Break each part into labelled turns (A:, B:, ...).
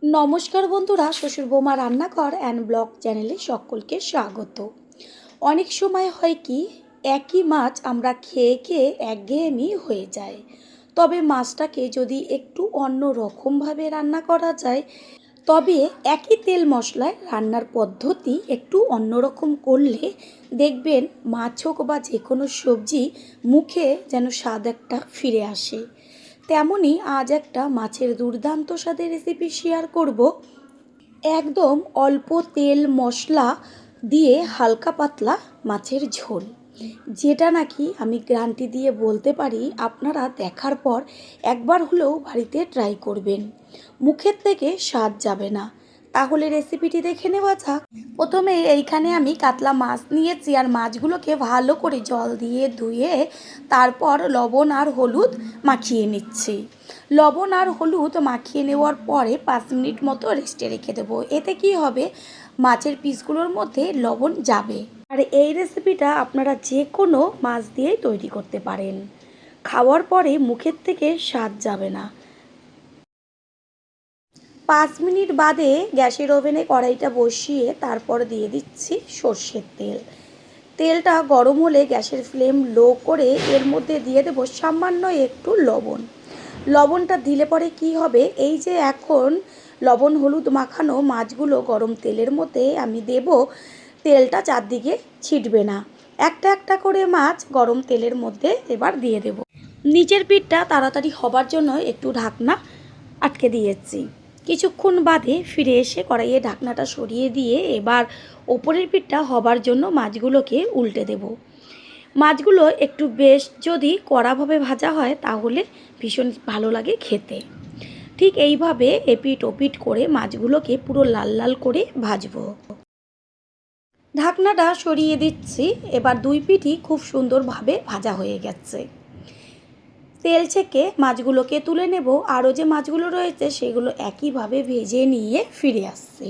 A: নমস্কার বন্ধুরা, শ্বশুর বৌমা রান্নাঘর অ্যান্ড ব্লগ চ্যানেলে সকলকে স্বাগত। অনেক সময় হয় কি, একই মাছ আমরা খেয়ে খেয়ে একঘেয়েমি হয়ে যায়। তবে মাছটাকে যদি একটু অন্য রকমভাবে রান্না করা যায়, তবে একই তেল মশলায় রান্নার পদ্ধতি একটু অন্যরকম করলে দেখবেন মাছ হোক বা যে কোনো সবজি মুখে যেন স্বাদ একটা ফিরে আসে। তেমনই আজ একটা মাছের দুর্দান্ত স্বাদের রেসিপি শেয়ার করব। একদম অল্প তেল মশলা দিয়ে হালকা পাতলা মাছের ঝোল, যেটা নাকি আমি গ্যারান্টি দিয়ে বলতে পারি আপনারা দেখার পর একবার হলেও বাড়িতে ট্রাই করবেন, মুখের থেকে স্বাদ যাবে না। তাহলে রেসিপিটি দেখে নেওয়া যাক। প্রথমে এইখানে আমি কাতলা মাছ নিয়েছি, আর মাছগুলোকে ভালো করে জল দিয়ে ধুয়ে তারপর লবণ আর হলুদ মাখিয়ে নিচ্ছি। লবণ আর হলুদ মাখিয়ে নেওয়ার পরে 5 মিনিট মতো রেস্টে রেখে দেবো। এতে কি হবে, মাছের পিসগুলোর মধ্যে লবণ যাবে। আর এই রেসিপিটা আপনারা যে কোনো মাছ দিয়েই তৈরি করতে পারেন, খাওয়ার পরে মুখের থেকে স্বাদ যাবে না। 5 মিনিট বাদে গ্যাসের ওভেনে কড়াইটা বসিয়ে তারপর দিয়ে দিচ্ছি সর্ষের তেল। তেলটা গরম হলে গ্যাসের ফ্লেম লো করে এর মধ্যে দিয়ে দেবো সামান্য একটু লবণ। লবণটা দিলে পরে কি হবে, এই যে এখন লবণ হলুদ মাখানো মাছগুলো গরম তেলের মধ্যে আমি দেব, তেলটা চারদিকে ছিটবে না। একটা একটা করে মাছ গরম তেলের মধ্যে এবার দিয়ে দেব। নিচের পিঠটা তাড়াতাড়ি হবার জন্য একটু ঢাকনা আটকে দিয়েছি। কিছুক্ষণ বাদে ফিরে এসে কড়াইয়ে ঢাকনাটা সরিয়ে দিয়ে এবার ওপরের পিঠটা হবার জন্য মাছগুলোকে উল্টে দেব। মাছগুলো একটু বেশ যদি কড়াভাবে ভাজা হয় তাহলে ভীষণ ভালো লাগে খেতে। ঠিক এইভাবে এপিট ওপিট করে মাছগুলোকে পুরো লাল লাল করে ভাজবো। ঢাকনাটা সরিয়ে দিচ্ছি। এবার দুই পিঠই খুব সুন্দরভাবে ভাজা হয়ে গেছে। তেল ছেঁকে মাছগুলোকে তুলে নেব। আরও যে মাছগুলো রয়েছে সেগুলো একইভাবে ভেজে নিয়ে ফিরে আসছি।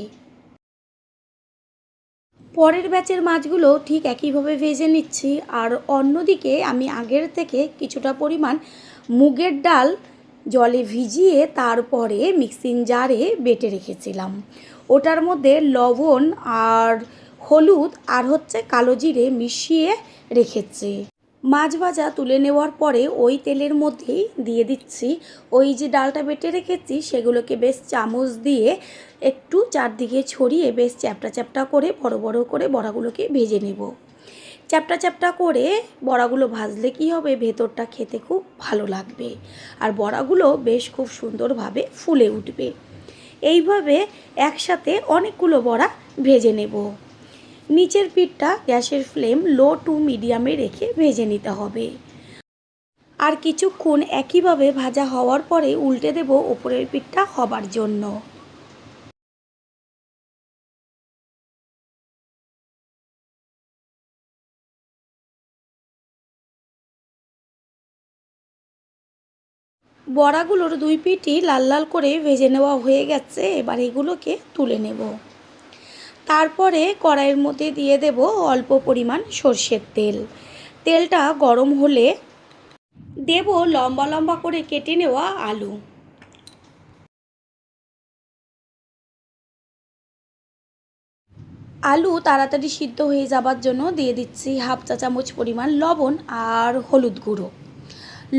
A: পরের ব্যাচের মাছগুলো ঠিক একইভাবে ভেজে নিচ্ছি। আর অন্যদিকে আমি আগের থেকে কিছুটা পরিমাণ মুগের ডাল জলে ভিজিয়ে তারপরে মিক্সিং জারে বেটে রেখেছিলাম। ওটার মধ্যে লবণ আর হলুদ আর কালো জিরে মিশিয়ে রেখেছি। মাছ ভাজা তুলে নেওয়ার পরে ওই তেলের মধ্যেই দিয়ে দিচ্ছি ওই যে ডালটা বেটে রেখেছি, সেগুলোকে বেশ চামচ দিয়ে একটু চারদিকে ছড়িয়ে বেশ চ্যাপটা চ্যাপটা করে বড় বড় করে বড়াগুলোকে ভেজে নেব। চ্যাপটা চ্যাপটা করে বড়াগুলো ভাজলে কি হবে, ভেতরটা খেতে খুব ভালো লাগবে আর বড়াগুলো বেশ খুব সুন্দরভাবে ফুলে উঠবে। এইভাবে একসাথে অনেকগুলো বড়া ভেজে নেব। নিচের পিঠটা গ্যাসের ফ্লেম লো টু মিডিয়ামে রেখে ভেজে নিতে হবে। আর কিছুক্ষণ একইভাবে ভাজা হওয়ার পরে উল্টে দেব ওপরের পিঠটা হবার জন্য। বড়াগুলোর দুই পিঠই লাল লাল করে ভেজে নেওয়া হয়ে গেছে। এবার এগুলোকে তুলে নেব। তারপরে কড়াইয়ের মধ্যে দিয়ে দেব অল্প পরিমাণ সর্ষের তেল। তেলটা গরম হলে দেব লম্বা লম্বা করে কেটে নেওয়া আলু। আলু তাড়াতাড়ি সিদ্ধ হয়ে যাবার জন্য দিয়ে দিচ্ছি হাফ চা চামচ পরিমাণ লবণ আর হলুদ গুঁড়ো।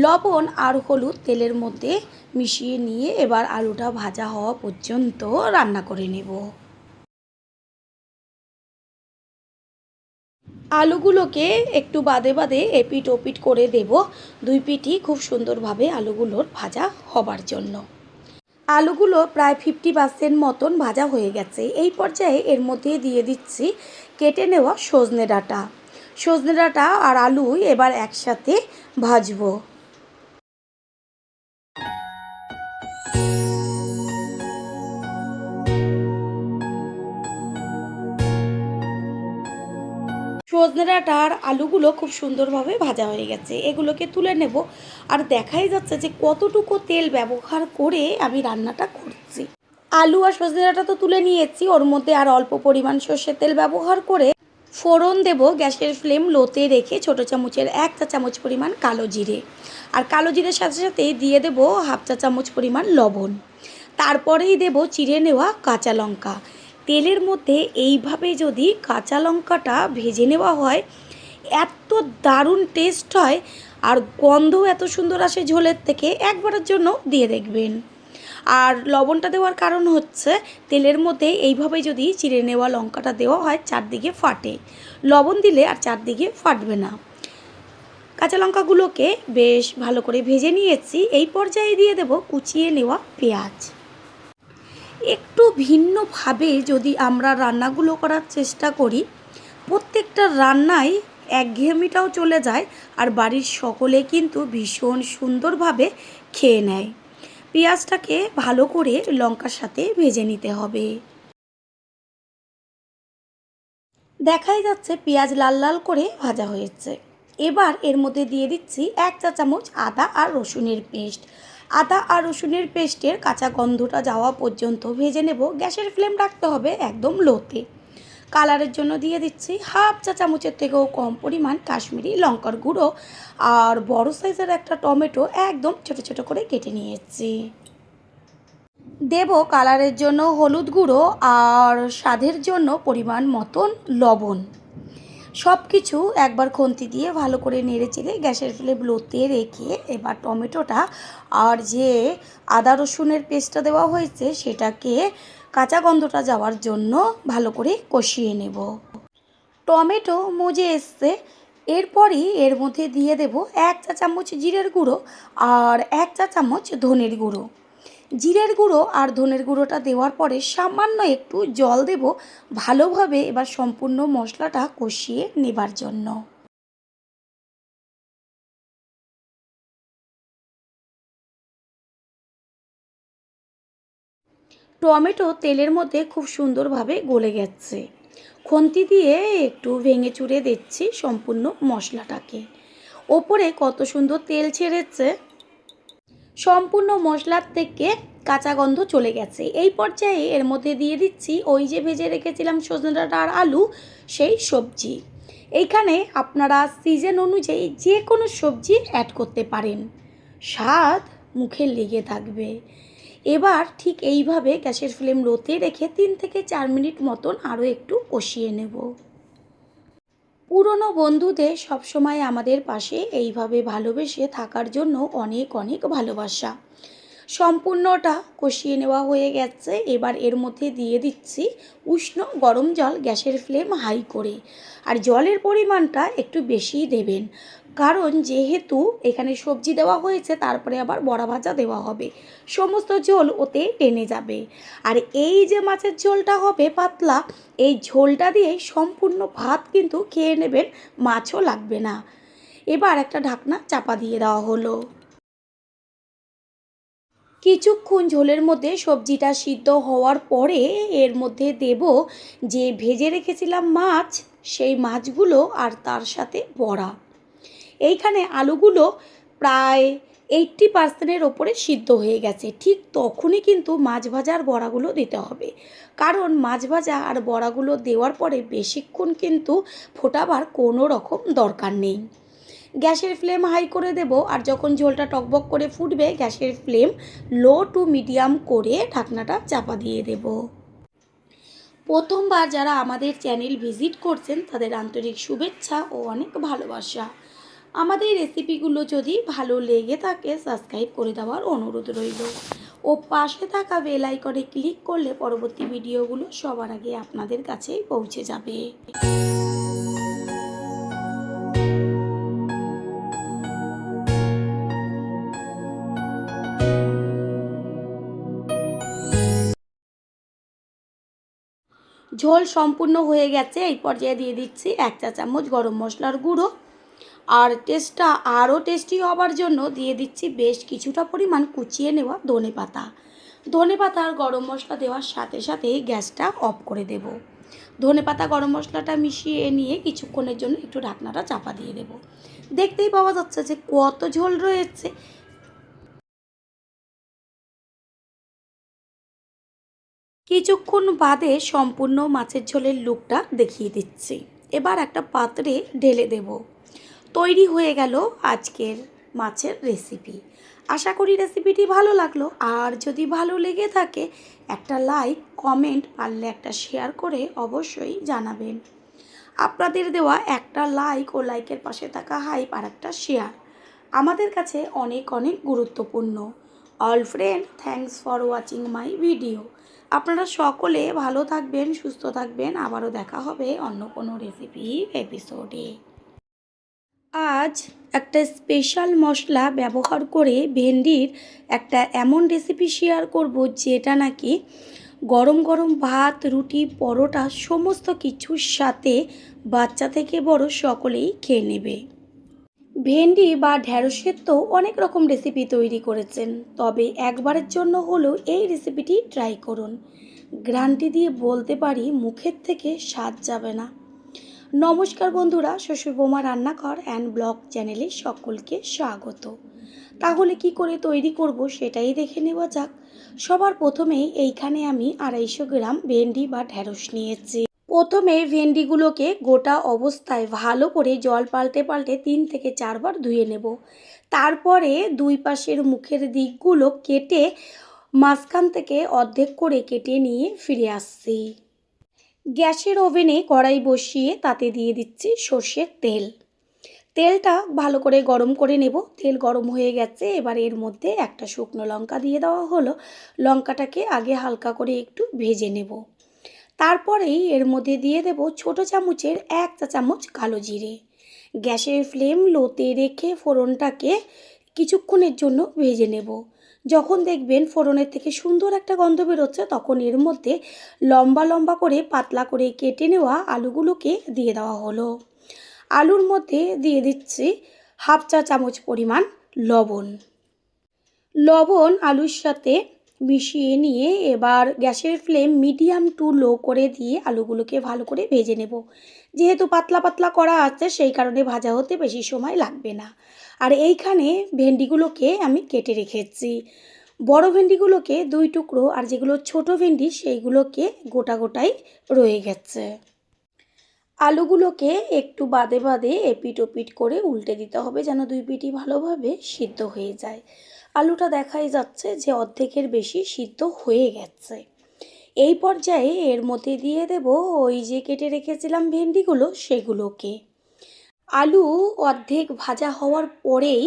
A: লবণ আর হলুদ তেলের মধ্যে মিশিয়ে নিয়ে এবার আলুটা ভাজা হওয়া পর্যন্ত রান্না করে নেব। আলুগুলোকে একটু বাদে বাদে এপিট ওপিট করে দেব, দুই পিঠই খুব সুন্দরভাবে আলুগুলোর ভাজা হবার জন্য। আলুগুলো প্রায় 50% মতন ভাজা হয়ে গেছে। এই পর্যায়ে এর মধ্যে দিয়ে দিচ্ছি কেটে নেওয়া সজনে ডাঁটা। সজনে ডাঁটা আর আলু এবার একসাথে ভাজবো। সজনে ডাঁটা আর আলুগুলো খুব সুন্দরভাবে ভাজা হয়ে গেছে, এগুলোকে তুলে নেব। আর দেখাই যাচ্ছে যে কতটুকু তেল ব্যবহার করে আমি রান্নাটা করছি। আলু আর সজনে ডাঁটা তো তুলে নিয়েছি, ওর মধ্যে আর অল্প পরিমাণ সর্ষের তেল ব্যবহার করে ফোড়ন দেব। গ্যাসের ফ্লেম লোতে রেখে ছোটো চামচের 1 চা চামচ পরিমাণ কালো জিরে, আর কালো জিরের সাথে সাথে দিয়ে দেব হাফ চা চামচ পরিমাণ লবণ। তারপরেই দেব চিড়ে নেওয়া কাঁচা লঙ্কা। তেলের মধ্যে এইভাবে যদি কাঁচা লঙ্কাটা ভেজে নেওয়া হয়, এত দারুণ টেস্ট হয় আর গন্ধও এত সুন্দর আসে ঝোলের থেকে, একবারের জন্য দিয়ে দেখবেন। আর লবণটা দেওয়ার কারণ হচ্ছে তেলের মধ্যে এইভাবে যদি চিড়ে নেওয়া লঙ্কাটা দেওয়া হয় চারদিকে ফাটে, লবণ দিলে আর চারদিকে ফাটবে না। কাঁচা লঙ্কাগুলোকে বেশ ভালো করে ভেজে নিয়েছি। এই পর্যায়ে দিয়ে দেব কুচিয়ে নেওয়া পেঁয়াজ। একটু ভিন্নভাবে যদি আমরা রান্নাগুলো করার চেষ্টা করি, প্রত্যেকটা রান্নায় একঘেয়েমিটাও চলে যায় আর বাড়ির সকলে কিন্তু ভীষণ সুন্দরভাবে খেয়ে নেয়। পেঁয়াজটাকে ভালো করে লঙ্কার সাথে ভেজে নিতে হবে। দেখাই যাচ্ছে পেঁয়াজ লাল লাল করে ভাজা হয়েছে। এবার এর মধ্যে দিয়ে দিচ্ছি 1 চা চামচ আদা আর রসুনের পেস্ট। আদা আর রসুনের পেস্টের কাঁচা গন্ধটা যাওয়া পর্যন্ত ভেজে নেব। গ্যাসের ফ্লেম রাখতে হবে একদম লোতে। কালারের জন্য দিয়ে দিচ্ছি 1/2 চা চামচের থেকেও কম পরিমাণ কাশ্মীরি লঙ্কার গুঁড়ো আর বড় সাইজের একটা টমেটো একদম ছোট ছোট করে কেটে নিয়েছি। দেব কালারের জন্য হলুদ গুঁড়ো আর স্বাদের জন্য পরিমাণ মতন লবণ। সব কিছু একবার খুন্তি দিয়ে ভালো করে নেড়েচেড়ে গ্যাসের ফ্লেম লোতে রেখে এবার টমেটোটা আর যে আদা রসুনের পেস্টটা দেওয়া হয়েছে সেটাকে কাঁচা গন্ধটা যাওয়ার জন্য ভালো করে কষিয়ে নেব। টমেটো মজে এসছে। এরপরই এর মধ্যে দিয়ে দেব 1 চা চামচ জিরের গুঁড়ো আর 1 চা চামচ ধনের গুঁড়ো। জিরের গুঁড়ো আর ধনের গুঁড়োটা দেওয়ার পরে সামান্য একটু জল দেব ভালোভাবে এবার সম্পূর্ণ মশলাটা কষিয়ে নেবার জন্য। টমেটো তেলের মধ্যে খুব সুন্দরভাবে গলে গেছে। খুন্তি দিয়ে একটু ভেঙে চুরে দিচ্ছি সম্পূর্ণ মশলাটাকে। ওপরে কত সুন্দর তেল ছেড়েছে, সম্পূর্ণ মশলার থেকে কাঁচা গন্ধ চলে গেছে। এই পর্যায়ে এর মধ্যে দিয়ে দিচ্ছি ওই যে ভেজে রেখেছিলাম সজনে ডাঁটা আর আলু, সেই সবজি। এইখানে আপনারা সিজন অনুযায়ী যে কোনো সবজি অ্যাড করতে পারেন, স্বাদ মুখে লেগে থাকবে। এবার ঠিক এইভাবে গ্যাসের ফ্লেম লোতে রেখে 3 থেকে 4 মিনিট মতন আরও একটু কষিয়ে নেব। পুরনো বন্ধুদের সবসময় আমাদের পাশে এইভাবে ভালোবেসে থাকার জন্য অনেক অনেক ভালোবাসা। সম্পূর্ণটা কষিয়ে নেওয়া হয়ে গেছে। এবার এর মধ্যে দিয়ে দিচ্ছি উষ্ণ গরম জল, গ্যাসের ফ্লেম হাই করে। আর জলের পরিমাণটা একটু বেশিই দেবেন, কারণ যেহেতু এখানে সবজি দেওয়া হয়েছে তারপরে আবার বড়া ভাজা দেওয়া হবে, সমস্ত ঝোল ওতে টেনে যাবে। আর এই যে মাছের ঝোলটা হবে পাতলা, এই ঝোলটা দিয়েই সম্পূর্ণ ভাত কিন্তু খেয়ে নেবেন, মাছও লাগবে না। এবার একটা ঢাকনা চাপা দিয়ে দেওয়া হলো। কিছুক্ষণ ঝোলের মধ্যে সবজিটা সিদ্ধ হওয়ার পরে এর মধ্যে দেব যে ভেজে রেখেছিলাম মাছ, সেই মাছগুলো আর তার সাথে বড়া। এইখানে আলুগুলো প্রায় 80% ওপরে সিদ্ধ হয়ে গেছে। ঠিক তখনই কিন্তু মাছ ভাজা আর বড়াগুলো দিতে হবে, কারণ মাছ ভাজা আর বড়াগুলো দেওয়ার পরে বেশিক্ষণ কিন্তু ফোটাবার কোনো রকম দরকার নেই। গ্যাসের ফ্লেম হাই করে দেব আর যখন ঝোলটা টকবক করে ফুটবে গ্যাসের ফ্লেম লো টু মিডিয়াম করে ঢাকনাটা চাপা দিয়ে দেব। প্রথমবার যারা আমাদের চ্যানেল ভিজিট করছেন তাদের আন্তরিক শুভেচ্ছা ও অনেক ভালোবাসা। আমাদের রেসিপিগুলো যদি ভালো লেগে থাকে সাবস্ক্রাইব করে দেওয়ার অনুরোধ রইল ও পাশে থাকা বেল আইকনে ক্লিক করলে পরবর্তী ভিডিওগুলো সবার আগে আপনাদের কাছে পৌঁছে যাবে। ঝোল সম্পূর্ণ হয়ে গেছে। এই পর্যায়ে দিয়ে দিচ্ছি 1 চা চামচ গরম মশলার গুঁড়ো আর টেস্টটা আরও টেস্টি হবার জন্য দিয়ে দিচ্ছি বেশ কিছুটা পরিমাণ কুচিয়ে নেওয়া ধনেপাতা। ধনেপাতা আর গরম মশলা দেওয়ার সাথে সাথেই গ্যাসটা অফ করে দেব। ধনেপাতা গরম মশলাটা মিশিয়ে নিয়ে কিছুক্ষণের জন্য একটু ঢাকনাটা চাপা দিয়ে দেব। দেখতেই পাওয়া যাচ্ছে যে কত ঝোল রয়েছে। কিছুক্ষণ বাদে সম্পূর্ণ মাছের ঝোলের লুকটা দেখিয়ে দিচ্ছি। এবার একটা পাত্রে ঢেলে দেব। তৈরি হয়ে গেল আজকের মাছের রেসিপি। আশা করি রেসিপিটি ভালো লাগলো। আর যদি ভালো লেগে থাকে একটা লাইক, কমেন্ট, পারলে একটা শেয়ার করে অবশ্যই জানাবেন। আপনাদের দেওয়া একটা লাইক ও লাইকের পাশে থাকা হাইপ আর একটা শেয়ার আমাদের কাছে অনেক অনেক গুরুত্বপূর্ণ। All friend, thanks for watching my video. আপনারা সকলে ভালো থাকবেন, সুস্থ থাকবেন। আবারও দেখা হবে অন্য কোনো রেসিপি এপিসোডে। আজ একটা স্পেশাল মশলা ব্যবহার করে ভেন্ডির একটা এমন রেসিপি শেয়ার করব যেটা নাকি গরম গরম ভাত, রুটি, পরোটা সমস্ত কিছুর সাথে বাচ্চা থেকে বড় সকলেই খেয়ে নেবে। ভেন্ডি বা ঢ্যাঁড়সের তো অনেক রকম রেসিপি তৈরি করেছেন, তবে একবারের জন্য হলেও এই রেসিপিটি ট্রাই করুন। গ্যারান্টি দিয়ে বলতে পারি মুখের থেকে স্বাদ যাবে না। নমস্কার বন্ধুরা, শ্বশুর বৌমা রান্নাঘর অ্যান্ড ব্লগ চ্যানেলে সকলকে স্বাগত। তাহলে কি করে তৈরি করব সেটাই দেখে নেওয়া যাক। সবার প্রথমেই এইখানে আমি 250 গ্রাম ভেন্ডি বা ঢ্যাঁড়স নিয়েছি। প্রথমে ভেন্ডিগুলোকে গোটা অবস্থায় ভালো করে জল পাল্টে পাল্টে 3 থেকে 4 বার ধুয়ে নেব। তারপরে দুই পাশের মুখের দিকগুলো কেটে মাঝখান থেকে অর্ধেক করে কেটে নিয়ে ফিরে আসছি। গ্যাসের ওভেনে কড়াই বসিয়ে তাতে দিয়ে দিচ্ছি সর্ষের তেল। তেলটা ভালো করে গরম করে নেব। তেল গরম হয়ে গেছে, এবার এর মধ্যে একটা শুকনো লঙ্কা দিয়ে দেওয়া হলো। লঙ্কাটাকে আগে হালকা করে একটু ভেজে নেব। তারপরেই এর মধ্যে দিয়ে দেব ছোটো চামচের 1 চা চামচ কালো জিরে। গ্যাসের ফ্লেম লোতে রেখে ফোড়নটাকে কিছুক্ষণের জন্য ভেজে নেব। যখন দেখবেন ফোড়নের থেকে সুন্দর একটা গন্ধ বেরোচ্ছে, তখন এর মধ্যে লম্বা লম্বা করে পাতলা করে কেটে নেওয়া আলুগুলোকে দিয়ে দেওয়া হলো। আলুর মধ্যে দিয়ে দিচ্ছি 1/2 চা চামচ পরিমাণ লবণ। লবণ আলুর সাথে মিশিয়ে নিয়ে এবার গ্যাসের ফ্লেম মিডিয়াম টু লো করে দিয়ে আলুগুলোকে ভালো করে ভেজে নেব। যেহেতু পাতলা পাতলা করা আছে সেই কারণে ভাজা হতে বেশি সময় লাগবে না। আর এইখানে ভেন্ডিগুলোকে আমি কেটে রেখেছি। বড় ভেন্ডিগুলোকে 2 টুকরো, আর যেগুলো ছোট ভেন্ডি সেইগুলোকে গোটা গোটাই রয়ে গেছে। আলুগুলোকে একটু বাদে বাদে এপিট ওপিট করে উল্টে দিতে হবে যেন দুই পিঠই ভালোভাবে সিদ্ধ হয়ে যায়। আলুটা দেখাই যাচ্ছে যে অর্ধেকের বেশি সিদ্ধ হয়ে গেছে। এই পর্যায়ে এর মধ্যে দিয়ে দেব ওই যে কেটে রেখেছিলাম ভেন্ডিগুলো, সেগুলোকে। আলু অর্ধেক ভাজা হওয়ার পরেই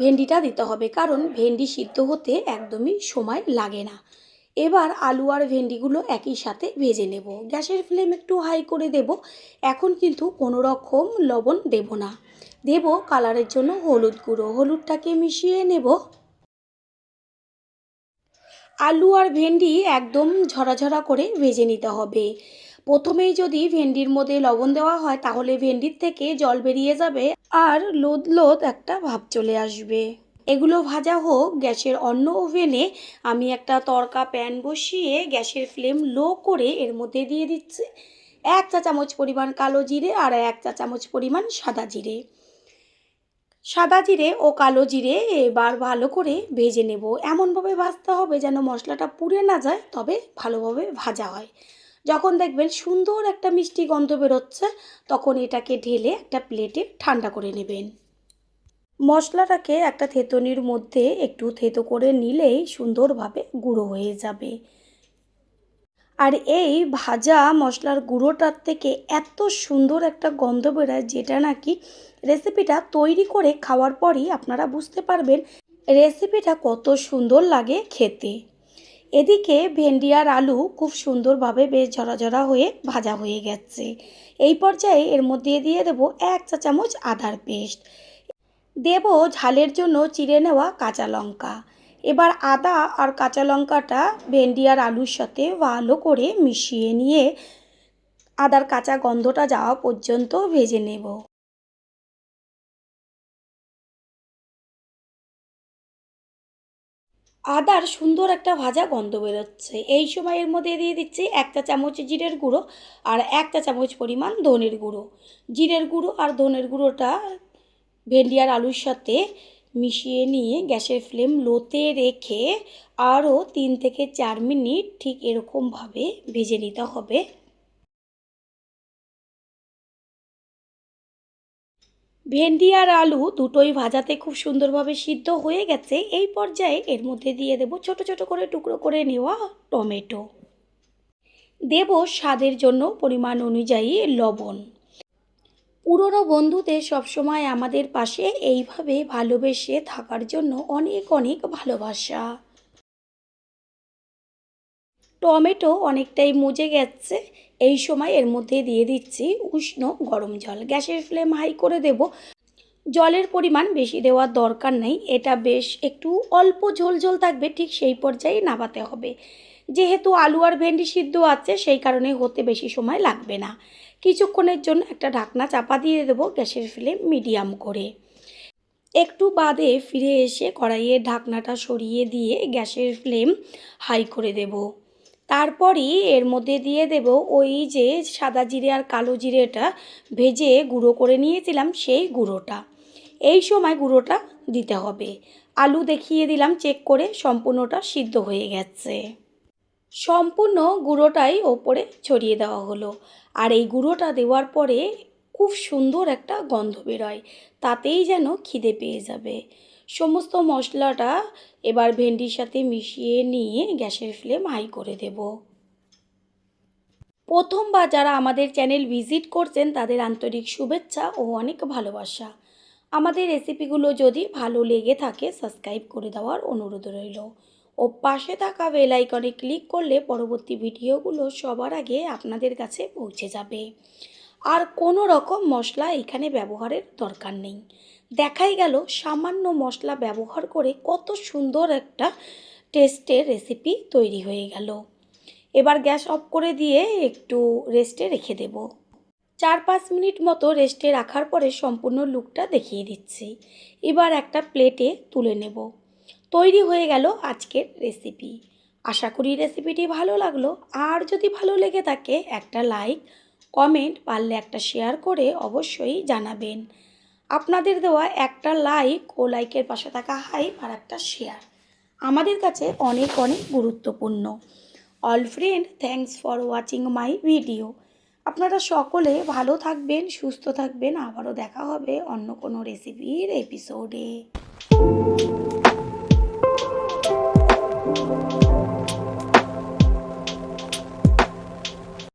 A: ভেন্ডিটা দিতে হবে, কারণ ভেন্ডি সিদ্ধ হতে একদমই সময় লাগে না। এবার আলু আর ভেন্ডিগুলো একই সাথে ভেজে নেব। গ্যাসের ফ্লেম একটু হাই করে দেব। এখন কিন্তু কোনো রকম লবণ দেব না, দেব কালারের জন্য হলুদ গুঁড়ো। হলুদটাকে মিশিয়ে নেব। আলু আর ভেন্ডি একদম ঝরাঝরা করে ভেজে নিতে হবে। প্রথমেই যদি ভেন্ডির মধ্যে লবণ দেওয়া হয় তাহলে ভেন্ডির থেকে জল বেরিয়ে যাবে আর লোদ লোদ একটা ভাব চলে আসবে। এগুলো ভাজা হোক। গ্যাসের অন্য ওভেনে আমি একটা তড়কা প্যান বসিয়ে গ্যাসের ফ্লেম লো করে এর মধ্যে দিয়ে দিচ্ছি 1 চা চামচ পরিমাণ কালো জিরে আর 1 চা চামচ পরিমাণ সাদা জিরে। সাদা জিরে ও কালো জিরে এবার ভালো করে ভেজে নেব। এমনভাবে ভাজতে হবে যেন মশলাটা পুড়ে না যায়, তবে ভালোভাবে ভাজা হয়। যখন দেখবেন সুন্দর একটা মিষ্টি গন্ধ বেরোচ্ছে, তখন এটাকে ঢেলে একটা প্লেটে ঠান্ডা করে নেবেন। মশলাটাকে একটা থেঁতনির মধ্যে একটু থেঁতো করে নিলেই সুন্দরভাবে গুঁড়ো হয়ে যাবে। আর এই ভাজা মশলার গুঁড়োটার থেকে এত সুন্দর একটা গন্ধ বেরোয় যেটা নাকি রেসিপিটা তৈরি করে খাওয়ার পরই আপনারা বুঝতে পারবেন রেসিপিটা কত সুন্দর লাগে খেতে। এদিকে ভেন্ডি আর আলু খুব সুন্দরভাবে বেশ ঝরাঝরা হয়ে ভাজা হয়ে গেছে। এই পর্যায়ে এর মধ্যে দিয়ে দেব 1 চা চামচ আদার পেস্ট। দেব ঝালের জন্য চিড়ে নেওয়া কাঁচা লঙ্কা। এবার আদা আর কাঁচা লঙ্কাটা ভেন্ডি আর আলুর সাথে ভালো করে মিশিয়ে নিয়ে আদার কাঁচা গন্ধটা যাওয়া পর্যন্ত ভেজে নেব। আদার সুন্দর একটা ভাজা গন্ধ বেরোচ্ছে। এই সময় এর মধ্যে দিয়ে দিচ্ছি 1 চা চামচ জিরের গুঁড়ো আর 1 চা চামচ পরিমাণ ধনের গুঁড়ো। জিরের গুঁড়ো আর ধনের গুঁড়োটা ভেন্ডি আর আলুর সাথে মিশিয়ে নিয়ে গ্যাসের ফ্লেম লোতে রেখে আরও 3 থেকে 4 মিনিট ঠিক এরকমভাবে ভেজে নিতে হবে। ভেন্ডি আর আলু দুটোই ভাজাতে খুব সুন্দরভাবে সিদ্ধ হয়ে গেছে। এই পর্যায়ে এর মধ্যে দিয়ে দেব ছোট ছোট করে টুকরো করে নেওয়া টমেটো। দেব স্বাদের জন্য পরিমাণ অনুযায়ী লবণ। পুরনো বন্ধুদের সবসময় আমাদের পাশে এইভাবে ভালোবেসে থাকার জন্য অনেক অনেক ভালোবাসা। টমেটো অনেকটাই মজে গেছে। এই সময় এর মধ্যে দিয়ে দিচ্ছি উষ্ণ গরম জল। গ্যাসের ফ্লেম হাই করে দেব। জলের পরিমাণ বেশি দেওয়ার দরকার নেই, এটা বেশ একটু অল্প ঝোল ঝোল থাকবে, ঠিক সেই পর্যায়ে নামাতে হবে। যেহেতু আলু আর ভেন্ডি সিদ্ধ আছে সেই কারণে হতে বেশি সময় লাগবে না। কিছুক্ষণের জন্য একটা ঢাকনা চাপা দিয়ে দেবো, গ্যাসের ফ্লেম মিডিয়াম করে। একটু বাদে ফিরে এসে কড়াইয়ের ঢাকনাটা সরিয়ে দিয়ে গ্যাসের ফ্লেম হাই করে দেব। তারপরই এর মধ্যে দিয়ে দেব ওই যে সাদা জিরে আর কালো জিরেটা ভেজে গুঁড়ো করে নিয়েছিলাম, সেই গুঁড়োটা। এই সময় গুঁড়োটা দিতে হবে। আলু দেখিয়ে দিলাম চেক করে সম্পূর্ণটা সিদ্ধ হয়ে গেছে। সম্পূর্ণ গুঁড়োটাই ওপরে ছড়িয়ে দেওয়া হলো। আর এই গুঁড়োটা দেওয়ার পরে খুব সুন্দর একটা গন্ধ বেরোয়, তাতেই যেন খিদে পেয়ে যাবে। সমস্ত মশলাটা এবার ভেন্ডির সাথে মিশিয়ে নিয়ে গ্যাসের ফ্লেম হাই করে দেব। প্রথমবার যারা আমাদের চ্যানেল ভিজিট করছেন তাদের আন্তরিক শুভেচ্ছা ও অনেক ভালোবাসা। আমাদের রেসিপিগুলো যদি ভালো লেগে থাকে সাবস্ক্রাইব করে দেওয়ার অনুরোধ রইল ও পাশে থাকা বেল আইকনে ক্লিক করলে পরবর্তী ভিডিওগুলো সবার আগে আপনাদের কাছে পৌঁছে যাবে। আর কোনো রকম মশলা এখানে ব্যবহারের দরকার নেই। দেখাই গেল সামান্য মশলা ব্যবহার করে কত সুন্দর একটা টেস্টের রেসিপি তৈরি হয়ে গেল। এবার গ্যাস অফ করে দিয়ে একটু রেস্টে রেখে দেব। 4-5 মিনিট মতো রেস্টে রাখার পরে সম্পূর্ণ লুকটা দেখিয়ে দিচ্ছি। এবার একটা প্লেটে তুলে নেব। তৈরি হয়ে গেল আজকের রেসিপি। আশা করি রেসিপিটি ভালো লাগলো। আর যদি ভালো লেগে থাকে একটা লাইক, কমেন্ট, পারলে একটা শেয়ার করে অবশ্যই জানাবেন। আপনাদের দেওয়া একটা লাইক ও লাইকের পাশে থাকা হাইপ আর একটা শেয়ার আমাদের কাছে অনেক অনেক গুরুত্বপূর্ণ। All friend, thanks for watching my video. আপনারা সকলে ভালো থাকবেন, সুস্থ থাকবেন। আবারও দেখা হবে অন্য কোনো রেসিপির এপিসোডে।